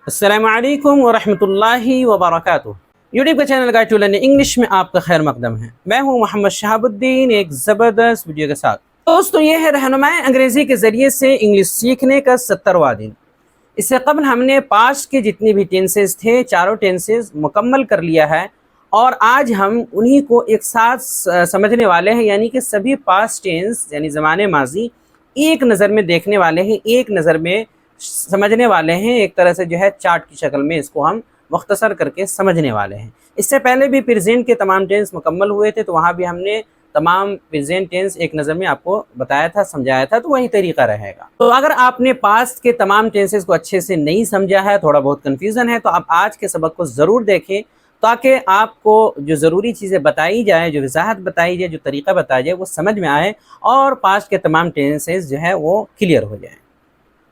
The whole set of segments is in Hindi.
अस्सलामु अलैकुम वरहमतुल्लाहि वबरकातुह। यूट्यूब का channel guide to learn English में आपका खैर मकदम है। मैं हूं मोहम्मद शहाबुद्दीन, एक ज़बरदस्त वीडियो के साथ। दोस्तों, ये है रहनुमाई अंग्रेज़ी के ज़रिए से इंग्लिश सीखने का 70वां दिन। इससे कबल हमने पास्ट के जितने भी टेंसेस थे, चारों टेंसेस मुकम्मल कर लिया है और आज हम उन्हीं को एक साथ समझने वाले हैं, यानी कि सभी पास्ट टेंस यानी ज़माने माजी एक नज़र में देखने वाले हैं, एक नज़र में समझने वाले हैं। एक तरह से जो है चार्ट की शक्ल में इसको हम मुख्तसर करके समझने वाले हैं। इससे पहले भी प्रेजेंट के तमाम टेंस मुकम्मल हुए थे, तो वहाँ भी हमने तमाम प्रेजेंट टेंस एक नज़र में आपको बताया था, समझाया था, तो वही तरीका रहेगा। तो अगर आपने पास्ट के तमाम टेंसेस को अच्छे से नहीं समझा है, थोड़ा बहुत कन्फ्यूज़न है, तो आप आज के सबक को ज़रूर देखें ताकि आपको जो ज़रूरी चीज़ें बताई जाए, जो वजाहत बताई जाए, जो तरीका बताया जाए, वो समझ में आए और पास्ट के तमाम टेंसेस जो है वो क्लियर हो जाए।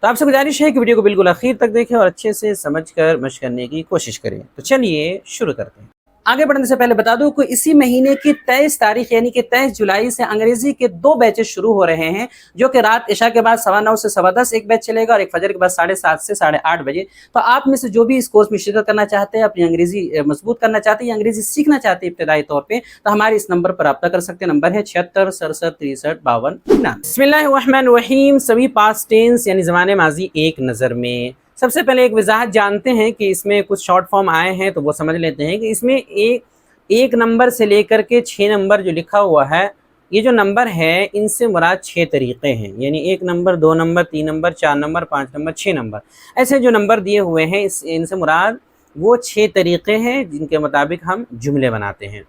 तो आपसे गुजारिश है कि वीडियो को बिल्कुल आखिर तक देखें और अच्छे से समझकर मशक करने की कोशिश करें। तो चलिए शुरू करते हैं। आगे बढ़ने से पहले बता दूं कि इसी महीने की 23 तारीख यानी कि 23 जुलाई से अंग्रेजी के 2 बैचेस शुरू हो रहे हैं, जो कि रात इशा के बाद 9:15 से 10:15 एक बैच चलेगा और एक फजर के बाद 7:30 से 8:30 बजे। तो आप में से जो भी इस कोर्स में शिरकत करना चाहते हैं, अपनी अंग्रेजी मजबूत करना चाहते हैं, अंग्रेजी सीखना चाहते हैं इब्तदाई तौर पर, तो हमारे इस नंबर पर रब्ता कर सकते हैं। नंबर है 76 67 63 52। बिस्मिल्लाहिर्रहमानिर्रहीम। सभी पास्ट टेंस यानी ज़माने माजी एक नज़र में। सबसे पहले एक वजाहत जानते हैं कि इसमें कुछ शॉर्ट फॉर्म आए हैं, तो वो समझ लेते हैं कि इसमें एक नंबर से लेकर के 6 नंबर जो लिखा हुआ है, ये जो नंबर है इनसे मुराद 6 तरीक़े हैं, यानी 1 number, 2 number, 3 number, 4 number, 5 number, 6 number, ऐसे जो नंबर दिए हुए हैं इनसे मुराद वो 6 तरीक़े हैं जिनके मुताबिक हम जुमले बनाते हैं।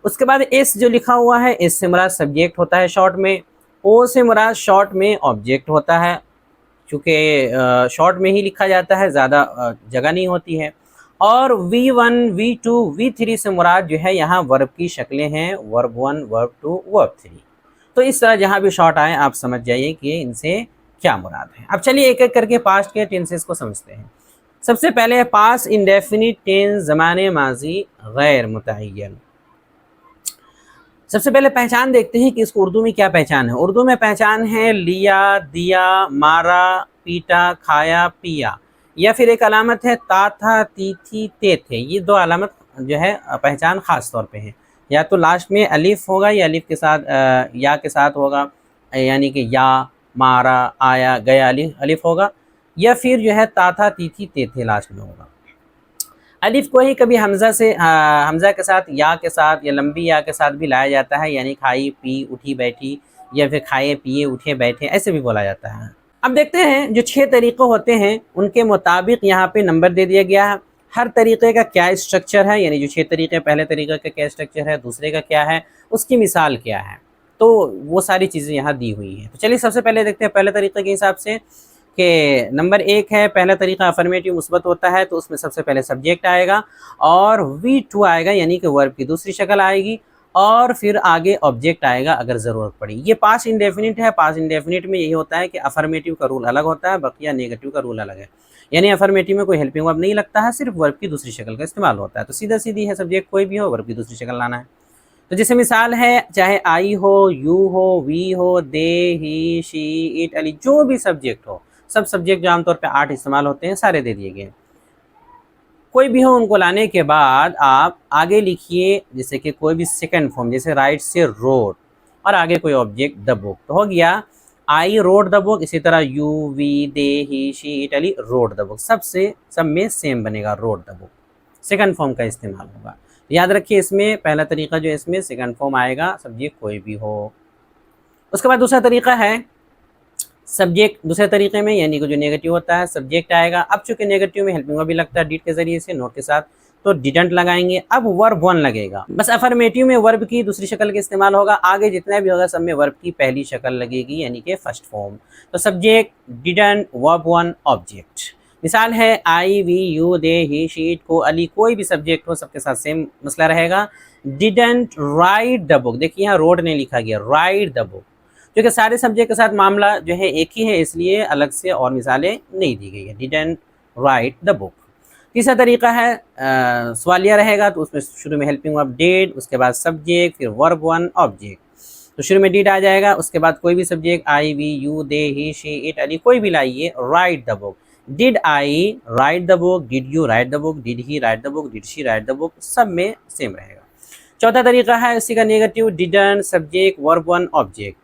उसके बाद एस जो लिखा हुआ है, एस से मुराद सब्जेक्ट होता है शॉर्ट में। ओ से मुराद शॉर्ट में ऑब्जेक्ट होता है, चूँकि शॉर्ट में ही लिखा जाता है, ज़्यादा जगह नहीं होती है। और V1, V2, V3 से मुराद जो है यहाँ वर्ब की शक्लें हैं, वर्ब 1, वर्ब 2, वर्ब 3। तो इस तरह जहाँ भी शॉर्ट आए आप समझ जाइए कि इनसे क्या मुराद है। अब चलिए एक एक करके पास्ट के टेंसेस को समझते हैं। सबसे पहले पास्ट इंडेफिनिट टेंस, ज़माने माजी गैर मुतअय्यन। सबसे पहले पहचान देखते हैं कि इसको उर्दू में क्या पहचान है। उर्दू में पहचान है लिया, दिया, मारा, पीटा, खाया, पिया, या फिर एक अलामत है ता था, ती थी, ते थे। ये 2 अलामत जो है पहचान ख़ास तौर पे है। या तो लास्ट में अलिफ होगा या अलिफ के साथ या के साथ होगा, यानी कि या, मारा, आया, गया, अलिफ होगा, या फिर जो है ता था, ती थी, ते थे लास्ट में होगा। अलिफ को ही कभी हमज़ा से हमज़ा के साथ, या के साथ, या लंबी या के साथ भी लाया जाता है, यानी खाई, पी, उठी, बैठी, या फिर खाए, पिए, उठे, बैठे, ऐसे भी बोला जाता है। अब देखते हैं जो 6 तरीक़े होते हैं उनके मुताबिक यहाँ पे नंबर दे दिया गया है। हर तरीक़े का क्या स्ट्रक्चर है, यानी जो 6 तरीक़े, पहले तरीक़े का क्या स्ट्रक्चर है, दूसरे का क्या है, उसकी मिसाल क्या है, तो वो सारी चीज़ें यहाँ दी हुई हैं। तो चलिए सबसे पहले देखते हैं पहले तरीक़े के हिसाब से कि नंबर 1 है, पहला तरीका अफर्मेटिव मुस्बत होता है, तो उसमें सबसे पहले सब्जेक्ट आएगा और V2 आएगा, यानी कि वर्ब की दूसरी शक्ल आएगी, और फिर आगे ऑब्जेक्ट आएगा अगर ज़रूरत पड़ी। ये पास्ट इंडेफिनिट है। पास्ट इंडेफिनिट में यही होता है कि अफर्मेटिव का रूल अलग होता है, बकिया नेगेटिव का रूल अलग है। यानी अफर्मेटिव में कोई हेल्पिंग वर्ब नहीं लगता है, सिर्फ वर्ब की दूसरी शक्ल का इस्तेमाल होता है। तो सीधा सीधी है, सब्जेक्ट कोई भी हो, वर्ब की दूसरी शक्ल लाना है। तो जैसे मिसाल है, चाहे आई हो, यू हो, वी हो, दे, ही, शी, इट, अली, जो भी सब्जेक्ट हो, सब सब्जेक्ट जो आमतौर पे 8 इस्तेमाल होते हैं, सारे दे दिए गए। कोई भी हो, उनको लाने के बाद आप आगे लिखिए, जैसे कि कोई भी सेकंड फॉर्म, जैसे राइट से रोड और आगे कोई ऑब्जेक्ट द बुक, तो हो गया आई रोड द बुक। इसी तरह you, we, they, he, she, it, Ali, wrote the book, सब में सेम बनेगा, wrote the book, second form का इस्तेमाल होगा। याद रखिए इसमें पहला तरीका जो है, इसमें सेकंड फॉर्म आएगा, सब्जेक्ट कोई भी हो। उसके बाद दूसरा तरीका है सब्जेक्ट, दूसरे तरीके में यानी कि जो नेगेटिव होता है, सब्जेक्ट आएगा। अब चूंकि नेगेटिव में हेल्पिंग वर्ब भी लगता है डिड के ज़रिए से, नोट के साथ, तो डिडंट लगाएंगे। अब वर्ब 1 लगेगा। बस अफर्मेटिव में वर्ब की दूसरी शक्ल का इस्तेमाल होगा, आगे जितना भी होगा सब में वर्ब की पहली शक्ल लगेगी, यानी कि फर्स्ट फॉर्म। तो सब्जेक्ट, डिडंट, वर्ब 1, ऑब्जेक्ट। मिसाल है I, we, you, they, he, she, it, को, अली, कोई भी सब्जेक्ट हो, सबके साथ सेम मसला रहेगा। डिडंट राइट द बुक, देखिए यहाँ रोड नहीं लिखा गया, राइट द बुक, क्योंकि सारे सब्जेक्ट के साथ मामला जो है एक ही है, इसलिए अलग से और मिसालें नहीं दी गई है। Didn't right the book. तीसरा तरीका है सवालिया रहेगा, तो उसमें शुरू में हेल्पिंग वर्ब डिड, उसके बाद सब्जेक्ट, फिर वर्ब 1, ऑब्जेक्ट। तो शुरू में डिड आ जाएगा, उसके बाद कोई भी subject I, we, you, they, he, she, it, Ali, कोई भी लाइए, write the book, did I write the book, did you write the book, did he write the book, did she write the book, सब में सेम रहेगा। चौथा तरीका है इसी का negative, didn't subject verb one object.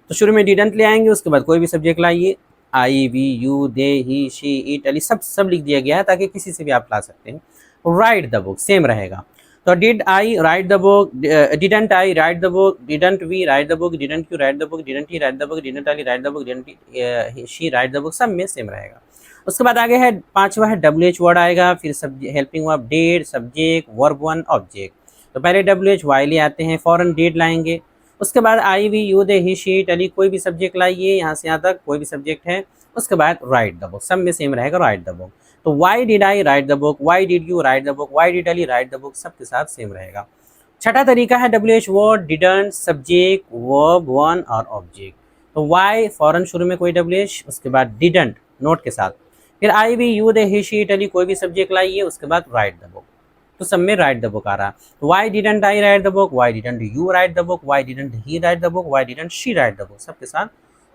तो शुरू में डिडंट ले आएंगे, उसके बाद कोई भी सब्जेक्ट लाइए, I we you they he she it Ali सब लिख दिया गया है ताकि किसी से भी आप ला सकते हैं। राइट द बुक सेम रहेगा। तो did I write the book, didn't I write the book, didn't we write the book, didn't you write the book, didn't he write the book, didn't Ali write the book, didn't she write the book, सब में सेम रहेगा। उसके बाद आगे है पांचवा है डब्ल्यू एच वर्ड आएगा, फिर helping verb did subject verb one object. तो पहले डब्ल्यू एच वाई ले आते हैं, फॉरन डिड लाएंगे, उसके बाद I we you they he she it Ali कोई भी सब्जेक्ट लाइए, यहाँ से यहाँ तक कोई भी सब्जेक्ट है, उसके बाद राइट द बुक, सब में सेम रहेगा राइट द बुक। तो why did I write the book, why did you write the book, why did Ali write the book, सबके साथ सेम रहेगा। छठा तरीका है W H word didn't subject verb one और ऑब्जेक्ट। तो वाई फॉरन शुरू में कोई डब्ल्यू एच, उसके बाद डिडंट नोट के साथ, फिर I we you they he she it Ali कोई भी सब्जेक्ट लाइए, उसके बाद राइट द बुक। तो सब में राइट द बुक आ रहा है। Y didn't I write the book, Y didn't you write the book, Y didn't he write the book, Y didn't she write the book, सबके साथ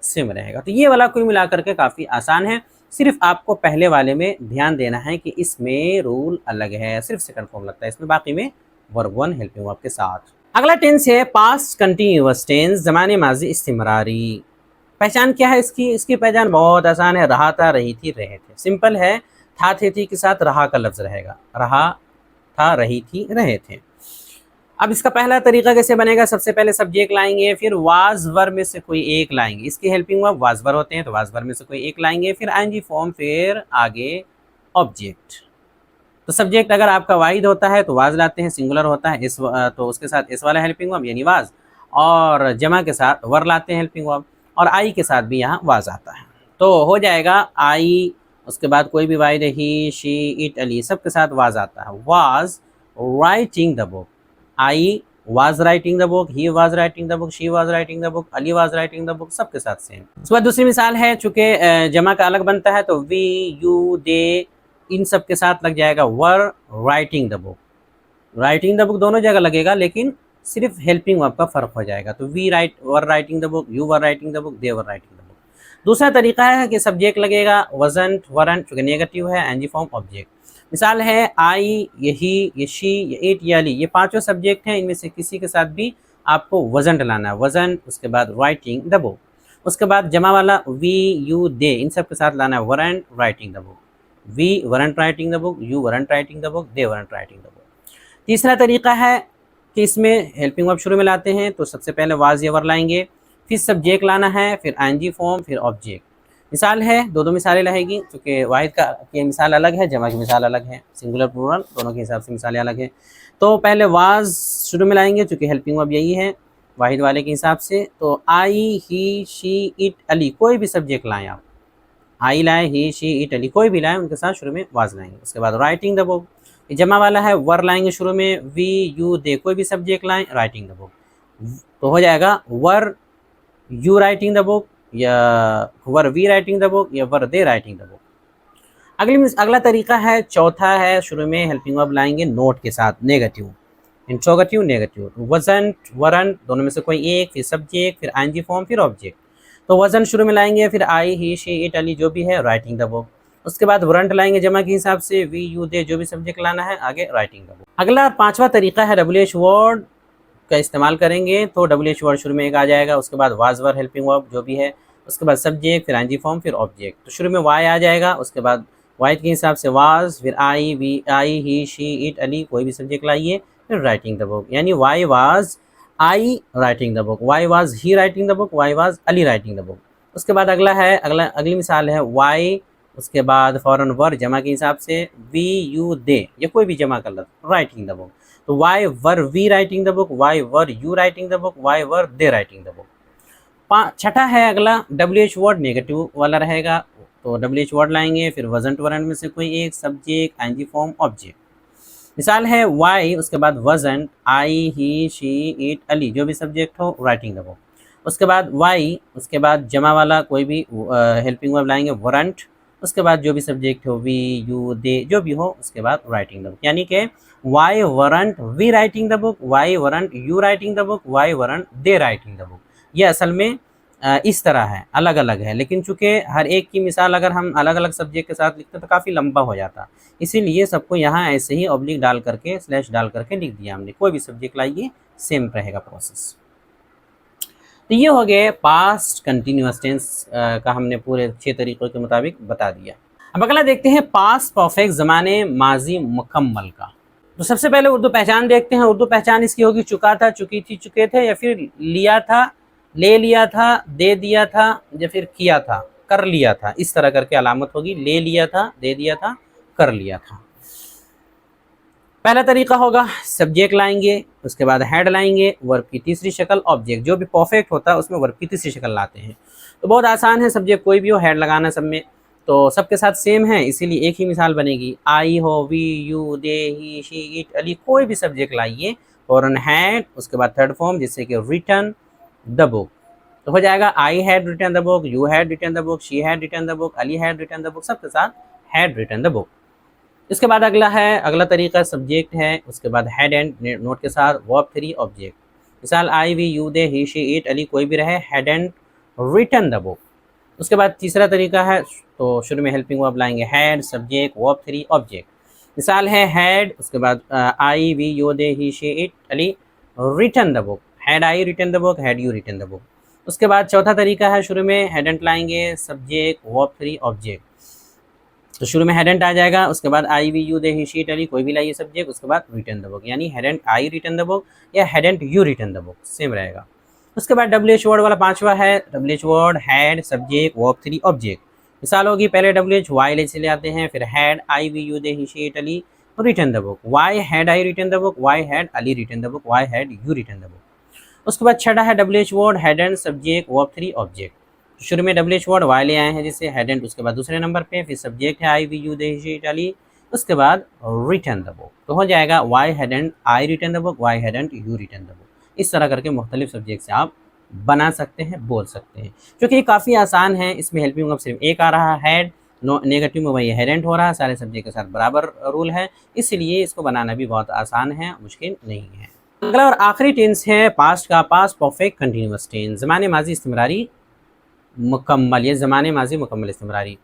सेम रहेगा। तो ये वाला कुल मिलाकर के काफ़ी आसान है, सिर्फ आपको पहले वाले में ध्यान देना है कि इसमें रूल अलग है, सिर्फ सेकंड फॉर्म लगता है इसमें, बाकी में वर्ब वन हेल्पिंग वर्ब के साथ। अगला टेंस है पास्ट कंटिन्यूअस टेंस, ज़माने माजी इस्तिमरारी। पहचान क्या है इसकी? इसकी पहचान बहुत आसान है, रहा था रही थी रहे थे, सिंपल है। था थे थी के साथ रहा का लफ्ज़ रहेगा, रहा था रही थी रहे थे। अब इसका पहला तरीका कैसे बनेगा? सबसे पहले सब्जेक्ट लाएंगे, फिर वाज वर्ब में से कोई एक लाएंगे, इसकी हेल्पिंग वर्ब वाज वर्ब होते हैं, तो वाज वर्ब में से कोई एक लाएंगे, फिर आईएनजी फॉर्म, फिर आगे ऑब्जेक्ट। तो सब्जेक्ट अगर आपका वाहिद होता है तो वाज लाते हैं, सिंगुलर होता है इस तो उसके साथ इस वाला हेल्पिंग वर्ब यानी वाज, और जमा के साथ वर लाते हैं हेल्पिंग वर्ब, और आई के साथ भी यहाँ वाज आता है। तो हो जाएगा आई, उसके बाद कोई भी वाहिद, ही शी इट अली, सबके साथ वाज आता है। Was writing the book, I was writing the book, he was writing the book, she was writing the book, Ali was writing the book, सबके साथ सेम। उसके बाद दूसरी मिसाल है, चूंकि जमा का अलग बनता है तो वी यू दे इन सब के साथ लग जाएगा वर writing the book. Writing the book दोनों जगह लगेगा, लेकिन सिर्फ हेल्पिंग वर्ब का फर्क हो जाएगा। तो we write were writing the book, you were writing the book, they were writing the book. दूसरा तरीका है कि सब्जेक्ट लगेगा वजंट वरंट, चूंकि नेगेटिव है, एनजी फॉर्म ऑब्जेक्ट। मिसाल है आई, यही, ये शी, ये इट, ये अली, ये पांचों सब्जेक्ट हैं, इनमें से किसी के साथ भी आपको वजंट लाना है, वजंट, उसके बाद राइटिंग द बुक। उसके बाद जमा वाला वी यू दे, इन सब के साथ लाना है weren't writing the book, we weren't writing the book, you weren't writing the book, they weren't writing the book. तीसरा तरीका है कि इसमें हेल्पिंग वर्ब शुरू में लाते हैं, तो सबसे पहले वाज या वर लाएंगे, फिर सब्जेक्ट लाना है, फिर आईएनजी फॉर्म, फिर ऑब्जेक्ट। मिसाल है, दो मिसालें रहेगी, क्योंकि वाहिद का की मिसाल अलग है, जमा की मिसाल अलग है, सिंगुलर प्लूरल दोनों के हिसाब से मिसालें अलग हैं। तो पहले वाज शुरू में लाएंगे, चूँकि हेल्पिंग वर्ब यही है वाहिद वाले के हिसाब से। तो आई, ही, शी, इट, अली, कोई भी सब्जेक्ट लाएँ आप, आई लाएँ, ही, शी, इट, अली, कोई भी लाएँ, उनके साथ शुरू में वाज लाएंगे। उसके बाद राइटिंग द बुक, जमा वाला है, वर लाएंगे शुरू में, वी यू दे, कोई भी सब्जेक्ट लाएँ, राइटिंग द बुक। तो हो जाएगा were you writing the book, या were we writing the book, या were they writing the book. अगला तरीका है, चौथा है, शुरू में हेल्पिंग वर्ब लाएंगे नोट के साथ, नेगेटिव, इंट्रोगेटिव, नेगेटिव। वजंट वरंट दोनों में से कोई एक, फिर सब्जेक्ट, फिर आईएनजी फॉर्म, फिर ऑब्जेक्ट। तो वजंट शुरू में लाएंगे, फिर आई, ही, शी, इट, अली, जो भी है, राइटिंग द बुक। उसके बाद वरंट लाएंगे जमा के हिसाब से, वी यू दे, जो भी सब्जेक्ट लाना है, आगे राइटिंग द बुक। अगला पांचवा तरीका है, डब्ल्यू एच वर्ड का इस्तेमाल करेंगे, तो डब्ल्यू एच वर्ड शुरू में एक आ जाएगा, उसके बाद वाज वर हेल्पिंग वर्ब जो भी है, उसके बाद सब्जेक्ट, फिर आईएनजी फॉर्म, फिर ऑब्जेक्ट। तो शुरू में वाई आ जाएगा, उसके बाद वाई के हिसाब से वाज, फिर I, we, I, he, she, it, Ali, कोई भी सब्जेक्ट लाइए, फिर राइटिंग द बुक, यानी why was I writing the book, why was he writing the book, why was Ali writing the book. उसके बाद अगली मिसाल है वाई, उसके बाद फॉरन वर जमा के हिसाब से, वी यू दे, या कोई भी जमा कर लफ्ज़, राइटिंग द बुक। तो why were we writing the book, why were you writing the book, why were they writing the book. छठा है अगला, डब्ल्यू एच वर्ड नेगेटिव वाला रहेगा, तो डब्ल्यू एच वर्ड लाएंगे, फिर वजंट वरंट में से कोई एक, सब्जेक्ट, आईएनजी फॉर्म, ऑब्जेक्ट। मिसाल है वाई, उसके बाद वजंट, आई, ही, शी, इट, अली, जो भी सब्जेक्ट हो, राइटिंग द बुक। उसके बाद वाई, उसके बाद जमा वाला कोई भी हेल्पिंग वर्ब लाएंगे, वरंट, उसके बाद जो भी सब्जेक्ट हो, वी यू दे, जो भी हो, उसके बाद राइटिंग द बुक। यानी कि why weren't we writing the book, why weren't you writing the book, why weren't they writing the book. ये असल में इस तरह है, अलग अलग है, लेकिन चूंकि हर एक की मिसाल अगर हम अलग अलग सब्जेक्ट के साथ लिखते तो काफ़ी लंबा हो जाता, इसीलिए सबको यहाँ ऐसे ही ऑब्लिक डाल करके स्लैश डाल करके लिख दिया हमने। कोई भी सब्जेक्ट लाइए सेम रहेगा प्रोसेस। तो ये हो गए पास्ट कंटिन्यूअस टेंस का हमने पूरे 6 तरीक़ों के मुताबिक बता दिया। अब अगला देखते हैं पास्ट परफेक्ट ज़माने माजी मुकम्मल का। तो सबसे पहले उर्दू पहचान देखते हैं। उर्दू पहचान इसकी होगी चुका था, चुकी थी, चुके थे, या फिर लिया था, ले लिया था, दे दिया था, या फिर किया था, कर लिया था। इस तरह करके अलामत होगी, ले लिया था, दे दिया था, कर लिया था। पहला तरीका होगा सब्जेक्ट लाएंगे, उसके बाद हेड लाएंगे, वर्ब की तीसरी शक्ल ऑब्जेक्ट। जो भी परफेक्ट होता है उसमें वर्ब की तीसरी शक्ल लाते हैं। तो बहुत आसान है, सब्जेक्ट कोई भी हो, हेड लगाना सब में। तो सबके साथ सेम है, इसीलिए एक ही मिसाल बनेगी। आई हो, we, you, they, he, she, it, Ali, कोई भी सब्जेक्ट लाइए, फौरन हैड, उसके बाद थर्ड फॉर्म जिससे कि रिटन द बुक। तो हो जाएगा I had written the book, you had written the book, she had written the book, Ali had written the book, सबके साथ हैड रिटन द बुक। इसके बाद अगला तरीका सब्जेक्ट है, उसके बाद हेड एंड नोट के साथ वर्ब 3 ऑब्जेक्ट। मिसाल I, we, you, they, he, she, it, Ali, कोई भी रहे, hadn't written the book. उसके बाद तीसरा तरीका है, तो शुरू में हेल्पिंग वर्ब लाएंगे, हैड सब्जेक्ट वर्ब 3 ऑब्जेक्ट। मिसाल है हैड, उसके बाद I, we, you, they, he, she, it, Ali, written the book, had I written the book, had you written the book. उसके बाद चौथा तरीका है, शुरू में हेडेंट लाएंगे, सब्जेक्ट वर्ब 3 ऑब्जेक्ट। तो शुरू में हेडेंट आ जाएगा, उसके बाद I, we, you, they, he, she, it, Ali, कोई भी लाइए सब्जेक्ट, उसके बाद रिटन द बुक, यानी hadn't I written the book या hadn't you written the book, same रहेगा। उसके बाद WH वर्ड वाला पांचवा है, WH word had subject verb 3 object. मिसाल होगी, पहले WH वाई ले चले आते हैं, फिर had I, we, you, they, he, she, it, Ali, written the book, why had I written the book, why had Ali written the book, why had you written the book. उसके बाद छठा है WH word hadn't subject verb 3 object. शुरू में WH वर्ड वाई ले आए हैं जिससे हेडेंट, उसके बाद दूसरे नंबर पे, फिर सब्जेक्ट है I, we, you, they, he, she, it, Ali, उसके बाद रिटन द बुक। तो हो जाएगा why hadn't I written the book, why hadn't you written the book. इस तरह करके मुख्तलिफ सब्जेक्ट से आप बना सकते हैं, बोल सकते हैं, क्योंकि ये काफ़ी आसान है। इसमें हेल्पिंग वर्ब सिर्फ एक आ रहा है, हैड, नेगेटिव में वही हेडेंट हो रहा है, सारे सब्जेक्ट के साथ बराबर रूल है, इसलिए इसको बनाना भी बहुत आसान है, मुश्किल नहीं है। अगला और आखिरी टेंस है पास्ट का, पास्ट परफेक्ट कंटिन्यूअस टेंस, ज़माने माजी इस्तिमरारी मुकम्मल, ये ज़माने माजी मुकम्मल इस्तिमरारी।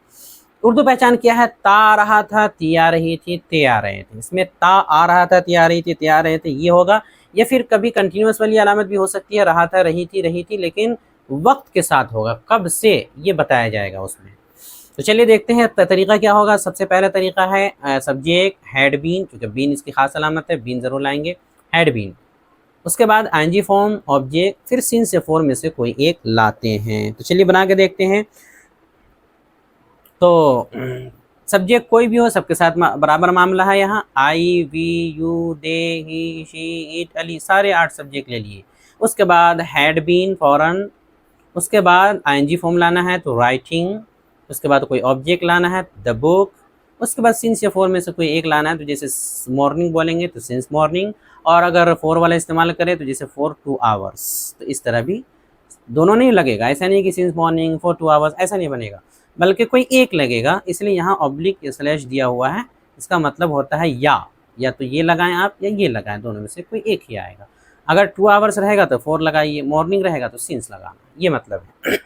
उर्दू पहचान क्या है, ता आ रहा था, ती आ रही थी, ते आ रहे थे। इसमें ता आ रहा था, ती आ रही थी, ते आ रहे थे, ये होगा। या फिर कभी कंटिन्यूस वाली अलामत भी हो सकती है, रहा था, रही थी, लेकिन वक्त के साथ होगा, कब से ये बताया जाएगा उसमें। तो चलिए देखते हैं तरीका क्या होगा। सबसे पहला तरीका है सब्जेक्ट हैड बीन, क्योंकि बीन इसकी खास अलामत है, बीन ज़रूर लाएंगे, हैड बीन। उसके बाद आईएनजी फॉर्म ऑब्जेक्ट, फिर सिंस से फॉर्म में से कोई एक लाते हैं। तो चलिए बना के देखते हैं। तो सब्जेक्ट कोई भी हो, सबके साथ बराबर मामला है। यहाँ I, we, you, they, he, she, it, Ali, सारे 8 सब्जेक्ट ले लिए। उसके बाद हैड बीन फौरन, उसके बाद आईएनजी फॉर्म लाना है तो राइटिंग, उसके बाद कोई ऑब्जेक्ट लाना है द बुक, उसके बाद सिंस या फोर में से कोई एक लाना है, तो जैसे मॉर्निंग बोलेंगे तो सिंस मॉर्निंग, और अगर फोर वाला इस्तेमाल करें तो जैसे फॉर 2 आवर्स। तो इस तरह भी दोनों नहीं लगेगा, ऐसा नहीं कि सिंस मॉर्निंग फॉर 2 आवर्स, ऐसा नहीं बनेगा, बल्कि कोई एक लगेगा। इसलिए यहाँ ऑब्लिक या स्लैश दिया हुआ है, इसका मतलब होता है या तो ये लगाएं आप या ये लगाएं, दोनों में से कोई एक ही आएगा। अगर 2 आवर्स रहेगा तो 4 लगाइए, मॉर्निंग रहेगा तो सिंस लगाना, ये मतलब है।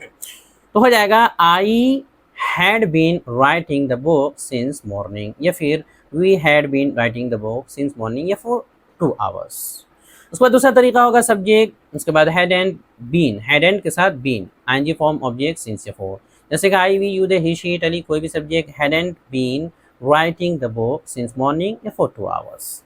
तो हो जाएगा I had been writing the book since morning, या फिर we had been writing the book since morning, या फॉर 2 आवर्स। उसके बाद दूसरा तरीका होगा सब्जेक्ट, उसके बाद hadn't been, hadn't के साथ been, ING form object since या फॉर। जैसे कि I, we, you, they, he, she, it, Ali, कोई भी subject hadn't been writing the book since morning या फॉर 2 आवर्स।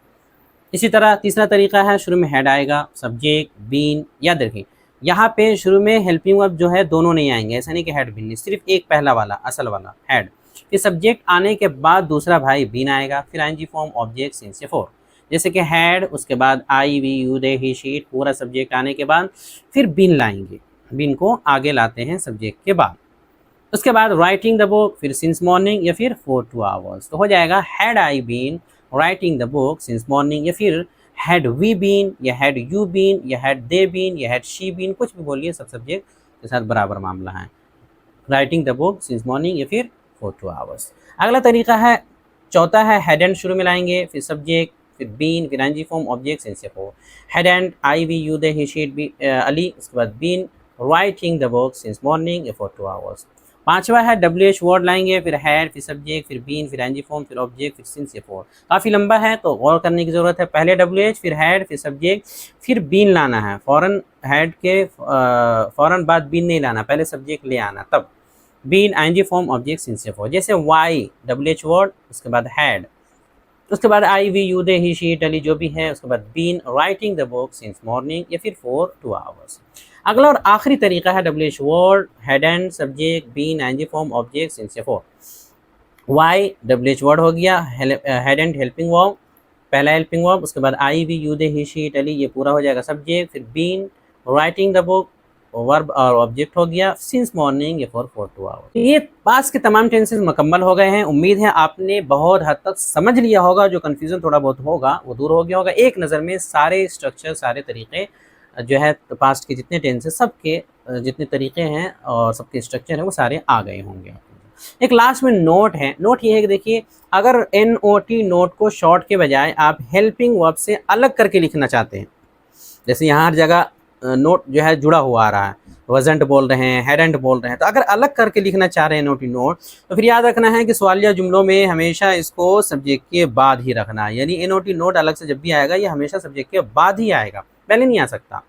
इसी तरह तीसरा तरीका है, शुरू में हैड आएगा, सब्जेक्ट बीन। याद रखिए यहाँ पे शुरू में हेल्पिंग वर्ब जो है दोनों नहीं आएंगे, ऐसा नहीं कि हैड बीन नहीं, सिर्फ एक पहला वाला असल वाला हैड। फिर सब्जेक्ट आने के बाद दूसरा भाई बीन आएगा, फिर आईएनजी फॉर्म ऑब्जेक्ट सिंस या फॉर। जैसे कि हैड, उसके बाद I, we, you, they, he, she, it, पूरा सब्जेक्ट आने के बाद फिर बीन लाएंगे, बीन को आगे लाते हैं सब्जेक्ट के बाद। उसके बाद राइटिंग द बुक, फिर सिंस मॉर्निंग या फिर फॉर 2 आवर्स। तो हो जाएगा had I been writing the book since morning, या फिर हैड वी बीन, या हैड यू बीन, या हैड दे बीन, या हैड शी बीन, कुछ भी बोलिए, सब सब्जेक्ट के साथ बराबर मामला है। Writing the book since morning या फिर फॉर 2 आवर्स। अगला तरीका है चौथा है हैड एंड, शुरू में लाएंगे, फिर सब्जेक्ट, फिर बीन, फिर आईएनजी फॉर्म ऑब्जेक्ट सिंस या for. Had and I, we, you, they, he, she, it, Ali, उसके बाद been writing the book since morning for 2 hours. पांचवा है WH वर्ड लाएंगे, फिर हैड, फिर सब्जेक्ट, फिर बीन, फिर एनजी फॉर्म, फिर ऑब्जेक्ट, फिर सिंस या फॉर। काफ़ी लंबा है तो गौर करने की ज़रूरत है। पहले WH, फिर हैड, फिर सब्जेक्ट, फिर बीन लाना है। फ़ौरन हैड के फ़ौरन बाद बीन नहीं लाना, पहले सब्जेक्ट ले आना, तब been, NG form, object, since या फॉर। जैसे वाई, WH वर्ड, उसके बाद हैड, उसके बाद I, we, you, they, he, she, it, Ali जो भी है, उसके बाद been writing the book since morning या फिर फॉर 2 आवर्स। अगला और आखिरी तरीका है WH word, hadn't, subject, been, NG form, object, since या फॉर। वाई, WH वर्ड हो गया, हेड एंड हेल्पिंग वर्ब, पहला हेल्पिंग वर्ब, उसके बाद I, we, you, they, he, she, it, Ali, ये पूरा हो जाएगा सब्जेक्ट, फिर been writing the book verb और ऑब्जेक्ट हो गया, सिंस मॉर्निंग या फॉर 2 आवर्स। ये पास के तमाम टेंसेस मुकम्मल हो गए हैं। उम्मीद है आपने बहुत हद तक समझ लिया होगा, जो कन्फ्यूज़न थोड़ा बहुत होगा वो दूर हो गया होगा। एक नज़र में सारे स्ट्रक्चर, सारे तरीक़े जो है पास्ट के जितने टेंसेस, सबके जितने तरीक़े हैं और सबके स्ट्रक्चर हैं वो सारे आ गए होंगे। एक लास्ट में नोट है। नोट ये है कि देखिए, अगर NOT नोट को शॉर्ट के बजाय आप हेल्पिंग वर्ब से अलग करके लिखना चाहते हैं, जैसे यहाँ हर जगह नोट जो है जुड़ा हुआ आ रहा है, वजंट बोल रहे हैं, हेडेंट बोल रहे हैं, तो अगर अलग करके लिखना चाह रहे हैं NOT नोट, तो फिर याद रखना है कि सवालिया जुमलों में हमेशा इसको सब्जेक्ट के बाद ही रखना है। यानी NOT नोट अलग से जब भी आएगा ये हमेशा सब्जेक्ट के बाद ही आएगा, पहले नहीं आ सकता।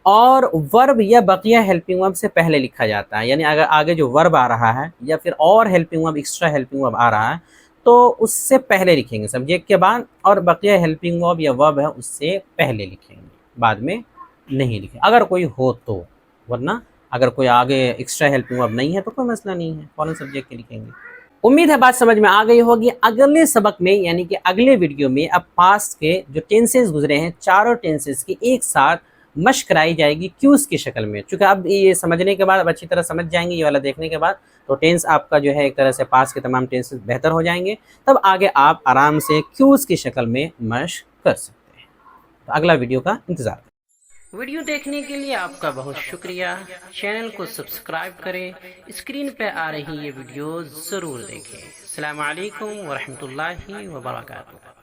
और वर्ब या बकिया हेल्पिंग वर्ब से पहले लिखा जाता है। यानी अगर आगे जो वर्ब आ रहा है या फिर और helping verb, extra helping verb आ रहा है, तो उससे पहले लिखेंगे सब्जेक्ट के बाद, और बकिया हेल्पिंग वर्ब या वर्ब है उससे पहले लिखेंगे, बाद में नहीं लिखें अगर कोई हो तो, वरना अगर कोई आगे एक्स्ट्रा हेल्पिंग वर्ब नहीं है तो कोई मसला नहीं है, फौरन सब्जेक्ट के लिखेंगे। उम्मीद है बात समझ में आ गई होगी। अगले सबक में यानी कि अगले वीडियो में अब पास्ट के जो टेंसेस गुजरे हैं, चारों टेंसेस की एक साथ मश्क कराई जाएगी क्यूज की शक्ल में। चूँकि अब ये समझने के बाद, अब अच्छी तरह समझ जाएंगे ये वाला देखने के बाद, तो टेंस आपका जो है एक तरह से पास्ट के तमाम टेंसेस बेहतर हो जाएंगे। तब आगे आप आराम से क्यूज की शक्ल में मश्क कर सकते हैं। तो अगला वीडियो का इंतज़ार करें। वीडियो देखने के लिए आपका बहुत शुक्रिया। चैनल को सब्सक्राइब करें, स्क्रीन पे आ रही ये वीडियो ज़रूर देखें। अस्सलाम वालेकुम व रहमतुल्लाहि व बरकातुहू।